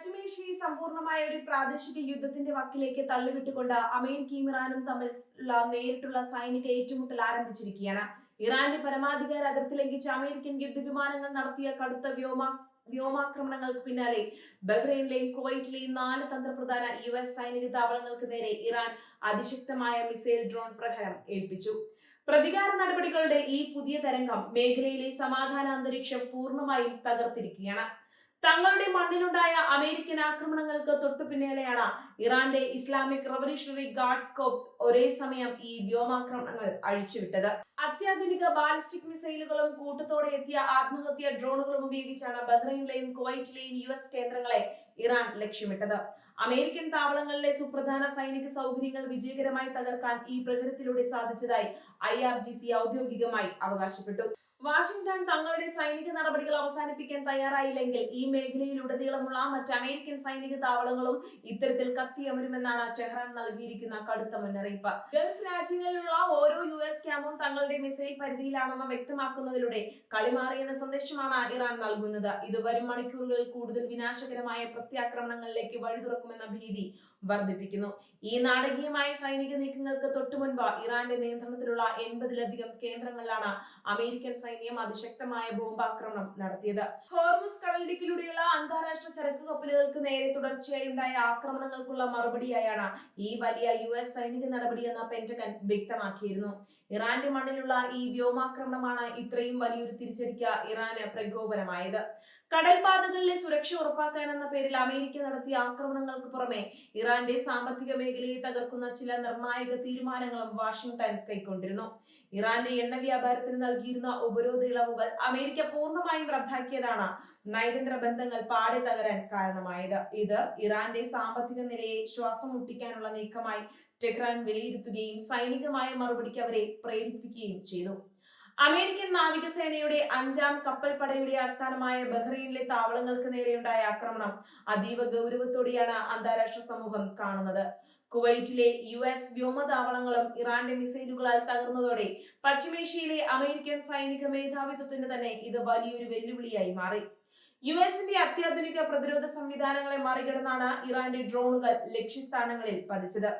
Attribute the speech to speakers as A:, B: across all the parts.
A: പശ്ചിമേഷ്യയെ സമ്പൂർണമായ ഒരു പ്രാദേശിക യുദ്ധത്തിന്റെ വക്കിലേക്ക് തള്ളിവിട്ടുകൊണ്ട് അമേരിക്കയും ഇറാനും തമ്മിലുള്ള നേരിട്ടുള്ള സൈനിക ഏറ്റുമുട്ടൽ ആരംഭിച്ചിരിക്കുകയാണ്. ഇറാന്റെ പരമാധികാര അതിർത്തി ലംഘിച്ച് അമേരിക്കൻ യുദ്ധവിമാനങ്ങൾ നടത്തിയ കടുത്ത വ്യോമാക്രമണങ്ങൾക്ക് പിന്നാലെ ബഹ്റൈനിലെയും കുവൈറ്റിലെയും 4 തന്ത്രപ്രധാന US സൈനിക താവളങ്ങൾക്ക് നേരെ ഇറാൻ അതിശക്തമായ മിസൈൽ ഡ്രോൺ പ്രഹരം ഏൽപ്പിച്ചു. പ്രതികാര നടപടികളുടെ ഈ പുതിയ തരംഗം മേഖലയിലെ സമാധാന അന്തരീക്ഷം പൂർണ്ണമായും തകർത്തിരിക്കുകയാണ്. തങ്ങളുടെ മണ്ണിലുണ്ടായ അമേരിക്കൻ ആക്രമണങ്ങൾക്ക് തൊട്ടു പിന്നാലെയാണ് ഇറാന്റെ ഇസ്ലാമിക് റവല്യൂഷണറി ഗാർഡ്സ് കോർപ്സ് ഒരേ സമയം ഈ വ്യോമാക്രമണങ്ങൾ അഴിച്ചുവിട്ടത്. അത്യാധുനിക ബാലിസ്റ്റിക് മിസൈലുകളും കൂട്ടത്തോടെ എത്തിയ ആത്മഹത്യാ ഡ്രോണുകളും ഉപയോഗിച്ചാണ് ബഹ്റൈനിലെയും കുവൈറ്റിലെയും US കേന്ദ്രങ്ങളെ ഇറാൻ ലക്ഷ്യമിട്ടത്. അമേരിക്കൻ താവളങ്ങളിലെ സുപ്രധാന സൈനിക സൗകര്യങ്ങൾ വിജയകരമായി തകർക്കാൻ ഈ പ്രഹരത്തിലൂടെ സാധിച്ചതായി IRGC ഔദ്യോഗികമായി അവകാശപ്പെട്ടു. വാഷിംഗ്ടൺ തങ്ങളുടെ സൈനിക നടപടികൾ അവസാനിപ്പിക്കാൻ തയ്യാറായില്ലെങ്കിൽ ഈ മേഖലയിലുടനീളമുള്ള മറ്റ് അമേരിക്കൻ സൈനിക താവളങ്ങളും ഇത്തരത്തിൽ കത്തിയമരുമെന്നാണ് ടെഹ്റാൻ നൽകിയിരിക്കുന്ന കടുത്ത മുന്നറിയിപ്പ്. ഗൾഫ് രാജ്യങ്ങളിലുള്ള ഓരോ US ക്യാമ്പും തങ്ങളുടെ മിസൈൽ പരിധിയിലാണെന്ന് വ്യക്തമാക്കുന്നതിലൂടെ കളിമാറിയെന്ന സന്ദേശമാണ് ഇറാൻ നൽകുന്നത്. ഇത് വരും മണിക്കൂറുകളിൽ കൂടുതൽ വിനാശകരമായ പ്രത്യാക്രമണങ്ങളിലേക്ക് വഴി തുറക്കുമെന്ന ഭീതി വർദ്ധിപ്പിക്കുന്നു. ഈ നാടകീയമായ സൈനിക നീക്കങ്ങൾക്ക് തൊട്ടുമുൻപ് ഇറാന്റെ നിയന്ത്രണത്തിലുള്ള 80-ലധികം കേന്ദ്രങ്ങളിലാണ് അമേരിക്കൻ സൈന്യം അതിശക്തമായ ബോംബാക്രമണം നടത്തിയത്. ഹോർമുസ് കടലിടുക്കിലൂടെയുള്ള അന്താരാഷ്ട്ര ചരക്ക് കപ്പലുകൾക്ക് നേരെ തുടർച്ചയായി ഉണ്ടായ ആക്രമണങ്ങൾക്കുള്ള മറുപടിയായാണ് ഈ വലിയ US സൈനിക നടപടിയെന്ന് പെന്റഗൺ വ്യക്തമാക്കിയിരുന്നു. ഇറാന്റെ മണ്ണിലുള്ള ഈ വ്യോമാക്രമണമാണ് ഇത്രയും വലിയൊരു തിരിച്ചടിക്ക് ഇറാന് പ്രകോപനമായത്. കടൽപാതകളിലെ സുരക്ഷ ഉറപ്പാക്കാനെന്ന പേരിൽ അമേരിക്ക നടത്തിയ ആക്രമണങ്ങൾക്ക് പുറമെ ഇറാന്റെ സാമ്പത്തിക മേഖലയെ തകർക്കുന്ന ചില നിർണായക തീരുമാനങ്ങളും വാഷിംഗ്ടൺ കൈക്കൊണ്ടിരുന്നു. ഇറാന്റെ എണ്ണ വ്യാപാരത്തിന് നൽകിയിരുന്ന ഉപരോധ ഇളവുകൾ അമേരിക്ക പൂർണ്ണമായും റദ്ദാക്കിയതാണ് നയതന്ത്ര ബന്ധങ്ങൾ പാടെ തകരാൻ കാരണമായത്. ഇത് ഇറാന്റെ സാമ്പത്തിക നിലയെ ശ്വാസം മുട്ടിക്കാനുള്ള നീക്കമായി ടെഹ്റാൻ വിലയിരുത്തുകയും സൈനികമായ മറുപടിക്ക് അവരെ പ്രേരിപ്പിക്കുകയും ചെയ്തു. അമേരിക്കൻ നാവികസേനയുടെ 5ാം കപ്പൽപ്പടയുടെ ആസ്ഥാനമായ ബഹ്റൈനിലെ താവളങ്ങൾക്ക് നേരെയുണ്ടായ ആക്രമണം അതീവ ഗൗരവത്തോടെയാണ് അന്താരാഷ്ട്ര സമൂഹം കാണുന്നത്. കുവൈറ്റിലെ US വ്യോമതാവളങ്ങളും ഇറാന്റെ മിസൈലുകളാൽ തകർന്നതോടെ പശ്ചിമേഷ്യയിലെ അമേരിക്കൻ സൈനിക മേധാവിത്വത്തിന് തന്നെ ഇത് വലിയൊരു വെല്ലുവിളിയായി മാറി. USന്റെ അത്യാധുനിക പ്രതിരോധ സംവിധാനങ്ങളെ മറികടന്നാണ് ഇറാന്റെ ഡ്രോണുകൾ ലക്ഷ്യസ്ഥാനങ്ങളിൽ പതിച്ചത്.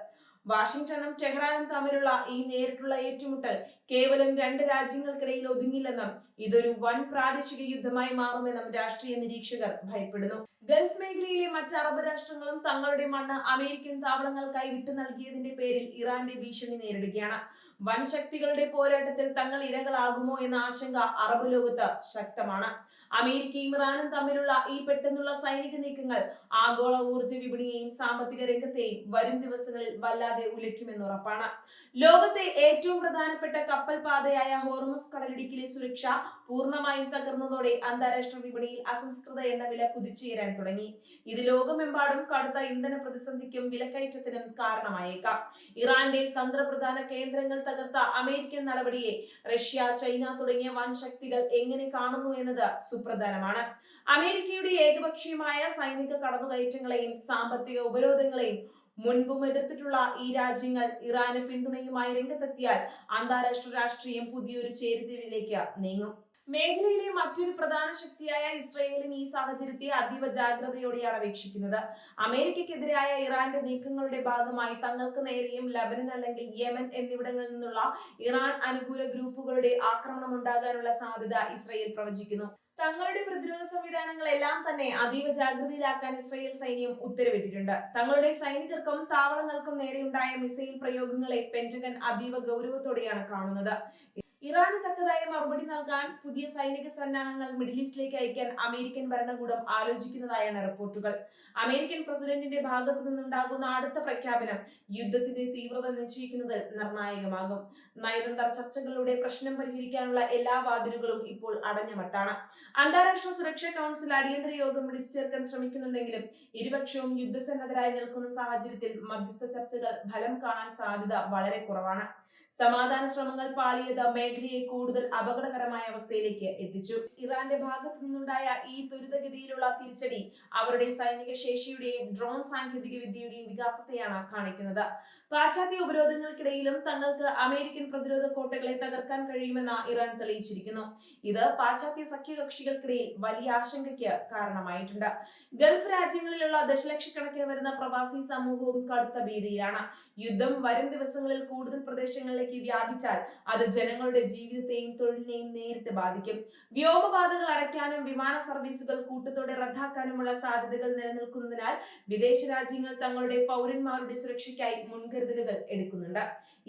A: വാഷിംഗ്ടണും ടെഹ്റാനും തമ്മിലുള്ള ഈ നേരിട്ടുള്ള ഏറ്റുമുട്ടൽ കേവലം 2 രാജ്യങ്ങൾക്കിടയിൽ ഒതുങ്ങില്ലെന്നും ഇതൊരു വൻ പ്രാദേശിക യുദ്ധമായി മാറുമെന്നും രാഷ്ട്രീയ നിരീക്ഷകർ ഭയപ്പെടുന്നു. ഗൾഫ് മേഖലയിലെ മറ്റ് അറബ് രാഷ്ട്രങ്ങളും തങ്ങളുടെ മണ്ണ് അമേരിക്കൻ താവളങ്ങൾക്കായി വിട്ടു നൽകിയതിന്റെ പേരിൽ ഇറാന്റെ ഭീഷണി നേരിടുകയാണ്. വൻ ശക്തികളുടെ പോരാട്ടത്തിൽ തങ്ങൾ ഇരകളാകുമോ എന്ന ആശങ്ക അറബ് ലോകത്ത് ശക്തമാണ്. അമേരിക്കയും ഇറാനും തമ്മിലുള്ള ഈ പെട്ടെന്നുള്ള സൈനിക നീക്കങ്ങൾ ആഗോള ഊർജ്ജ വിപണിയെയും സാമ്പത്തിക രംഗത്തെയും വരും ദിവസങ്ങളിൽ വല്ലാതെ ഉലയ്ക്കുമെന്ന് ഉറപ്പാണ്. ലോകത്തെ ഏറ്റവും പ്രധാനപ്പെട്ട കപ്പൽ പാതയായ ഹോർമുസ് കടലിടുക്കിലെ സുരക്ഷ പൂർണ്ണമായും തകർന്നതോടെ അന്താരാഷ്ട്ര വിപണിയിൽ അസംസ്കൃത എണ്ണവില കുതിച്ചുയരാൻ തുടങ്ങി. ഇത് ലോകമെമ്പാടും കടുത്ത ഇന്ധന പ്രതിസന്ധിക്കും വിലക്കയറ്റത്തിനും കാരണമായേക്കാം. ഇറാന്റെ തന്ത്രപ്രധാന കേന്ദ്രങ്ങൾ തകർത്ത അമേരിക്കൻ നടപടിയെ റഷ്യ, ചൈന തുടങ്ങിയ വൻ ശക്തികൾ എങ്ങനെ കാണുന്നു എന്നത് സുപ്രധാനമാണ്. അമേരിക്കയുടെ ഏകപക്ഷീയമായ സൈനിക കടന്നുകയറ്റങ്ങളെയും സാമ്പത്തിക ഉപരോധങ്ങളെയും മുൻപും എതിർത്തിട്ടുള്ള ഈ രാജ്യങ്ങൾ ഇറാന് പിന്തുണയുമായി രംഗത്തെത്തിയാൽ അന്താരാഷ്ട്ര രാഷ്ട്രീയം പുതിയൊരു ചേരിതിരിവിലേക്ക് നീങ്ങും. മേഖലയിലെ മറ്റൊരു പ്രധാന ശക്തിയായ ഇസ്രയേലും ഈ സാഹചര്യത്തെ അതീവ ജാഗ്രതയോടെയാണ് വീക്ഷിക്കുന്നത്. അമേരിക്കക്കെതിരായ ഇറാന്റെ നീക്കങ്ങളുടെ ഭാഗമായി തങ്ങൾക്ക് നേരെയും ലബനൻ അല്ലെങ്കിൽ യമൻ എന്നിവിടങ്ങളിൽ നിന്നുള്ള ഇറാൻ അനുകൂല ഗ്രൂപ്പുകളുടെ ആക്രമണം ഉണ്ടാകാനുള്ള സാധ്യത ഇസ്രയേൽ പ്രവചിക്കുന്നു. തങ്ങളുടെ പ്രതിരോധ സംവിധാനങ്ങളെല്ലാം തന്നെ അതീവ ജാഗ്രതയിലാക്കാൻ ഇസ്രയേൽ സൈന്യം ഉത്തരവിട്ടിട്ടുണ്ട്. തങ്ങളുടെ സൈനികർക്കും താവളങ്ങൾക്കും നേരെയുണ്ടായ മിസൈൽ പ്രയോഗങ്ങളെ പെന്റഗൺ അതീവ ഗൗരവത്തോടെയാണ് കാണുന്നത്. ഇറാന് തക്കതായ മറുപടി നൽകാൻ പുതിയ സൈനിക സന്നാഹങ്ങൾ മിഡിൽ ഈസ്റ്റിലേക്ക് അയക്കാൻ അമേരിക്കൻ ഭരണകൂടം ആലോചിക്കുന്നതായാണ് റിപ്പോർട്ടുകൾ. അമേരിക്കൻ പ്രസിഡന്റിന്റെ ഭാഗത്തു നിന്നുണ്ടാകുന്ന അടുത്ത പ്രഖ്യാപനം യുദ്ധത്തിന്റെ തീവ്രത നിശ്ചയിക്കുന്നതിൽ നിർണായകമാകും. നയതന്ത്ര ചർച്ചകളിലൂടെ പ്രശ്നം പരിഹരിക്കാനുള്ള എല്ലാ വാതിലുകളും ഇപ്പോൾ അടഞ്ഞ മട്ടാണ്. അന്താരാഷ്ട്ര സുരക്ഷാ കൗൺസിൽ അടിയന്തര യോഗം വിളിച്ചു ചേർക്കാൻ ശ്രമിക്കുന്നുണ്ടെങ്കിലും ഇരുപക്ഷവും യുദ്ധസന്നദ്ധരായി നിൽക്കുന്ന സാഹചര്യത്തിൽ മധ്യസ്ഥ ചർച്ചകൾ ഫലം കാണാൻ സാധ്യത വളരെ കുറവാണ്. സമാധാന ശ്രമങ്ങൾ പാളിയത് മേഖലയെ കൂടുതൽ അപകടകരമായ അവസ്ഥയിലേക്ക് എത്തിച്ചു. ഇറാന്റെ ഭാഗത്തു നിന്നുണ്ടായ ഈ ത്വരിതഗതിയിലുള്ള തിരിച്ചടി അവരുടെ സൈനിക ശേഷിയുടെയും ഡ്രോൺ സാങ്കേതിക വിദ്യയുടെയും വികാസത്തെയാണ് കാണിക്കുന്നത്. പാശ്ചാത്യ ഉപരോധങ്ങൾക്കിടയിലും തങ്ങൾക്ക് അമേരിക്കൻ പ്രതിരോധ കോട്ടകളെ തകർക്കാൻ കഴിയുമെന്ന് ഇറാൻ തെളിയിച്ചിരിക്കുന്നു. ഇത് പാശ്ചാത്യ സഖ്യകക്ഷികൾക്കിടയിൽ വലിയ ആശങ്കയ്ക്ക് കാരണമായിട്ടുണ്ട്. ഗൾഫ് രാജ്യങ്ങളിലുള്ള ദശലക്ഷക്കണക്കിന് വരുന്ന പ്രവാസി സമൂഹവും കടുത്ത ഭീതിയിലാണ്. യുദ്ധം വരും ദിവസങ്ങളിൽ കൂടുതൽ പ്രദേശങ്ങളിലേക്ക് വ്യാപിച്ചാൽ അത് ജനങ്ങളുടെ ജീവിതത്തെയും തൊഴിലിനെയും നേരിട്ട് ബാധിക്കും. വ്യോമപാതകൾ അടയ്ക്കാനും വിമാന സർവീസുകൾ കൂട്ടത്തോടെ റദ്ദാക്കാനുമുള്ള സാധ്യതകൾ നിലനിൽക്കുന്നതിനാൽ വിദേശ രാജ്യങ്ങൾ തങ്ങളുടെ പൗരന്മാരുടെ സുരക്ഷയ്ക്കായി മുൻകരുതലുകൾ എടുക്കുന്നുണ്ട്.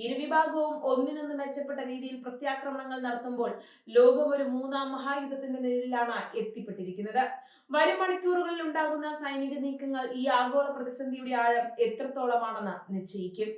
A: ഇരുവിഭാഗവും ഒന്നിനൊന്ന് മെച്ചപ്പെട്ട രീതിയിൽ പ്രത്യാക്രമണങ്ങൾ നടത്തുമ്പോൾ ലോകം ഒരു മൂന്നാം മഹായുദ്ധത്തിന്റെ നിഴലിലാണ് എത്തിപ്പെട്ടിരിക്കുന്നത്. വരും മണിക്കൂറുകളിൽ ഉണ്ടാകുന്ന സൈനിക നീക്കങ്ങൾ ഈ ആഗോള പ്രതിസന്ധിയുടെ ആഴം എത്രത്തോളമാണെന്ന് നിശ്ചയിക്കും.